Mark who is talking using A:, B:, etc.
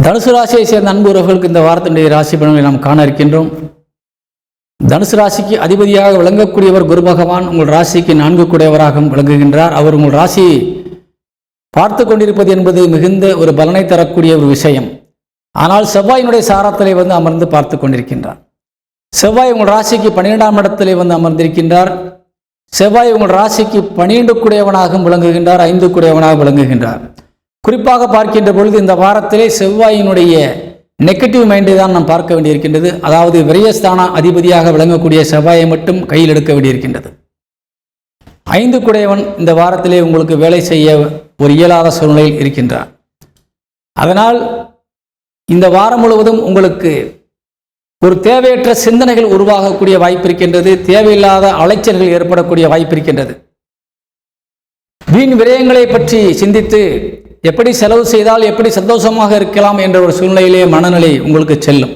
A: தனுசு ராசியை சேர்ந்த அன்பு உறவுகளுக்கு இந்த வாரத்தினுடைய ராசி பலன்களை நாம் காண இருக்கின்றோம். தனுசு ராசிக்கு அதிபதியாக விளங்கக்கூடியவர் குரு பகவான் உங்கள் ராசிக்கு 4 கூடையவராக விளங்குகின்றார். அவர் உங்கள் ராசியை பார்த்து கொண்டிருப்பது என்பது மிகுந்த ஒரு பலனை தரக்கூடிய ஒரு விஷயம். ஆனால் செவ்வாயினுடைய சாரத்திலே அமர்ந்து பார்த்து கொண்டிருக்கின்றார். செவ்வாய் உங்கள் ராசிக்கு 12ஆம் இடத்திலே அமர்ந்திருக்கின்றார். செவ்வாய் உங்கள் ராசிக்கு 12 கூடையவனாக விளங்குகின்றார், 5 கூடையவனாக விளங்குகின்றார். குறிப்பாக பார்க்கின்ற பொழுது இந்த வாரத்திலே செவ்வாயினுடைய நெகட்டிவ் மைண்டை தான் நாம் பார்க்க வேண்டியிருக்கின்றது. அதாவது விரயஸ்தான அதிபதியாக விளங்கக்கூடிய செவ்வாயை மட்டும் கையில் எடுக்க வேண்டியிருக்கின்றது. 5 கூடையவன் இந்த வாரத்திலே உங்களுக்கு வேலை செய்ய ஒரு இயலாத சூழ்நிலையில் இருக்கின்றார். அதனால் இந்த வாரம் முழுவதும் உங்களுக்கு ஒரு தேவையற்ற சிந்தனைகள் உருவாகக்கூடிய வாய்ப்பு இருக்கின்றது. தேவையில்லாத அலைச்சல்கள் ஏற்படக்கூடிய வாய்ப்பு இருக்கின்றது. வீண் விரயங்களை பற்றி சிந்தித்து எப்படி செலவு செய்தால் எப்படி சந்தோஷமாக இருக்கலாம் என்ற ஒரு சூழ்நிலையிலே மனநிலை உங்களுக்கு செல்லும்.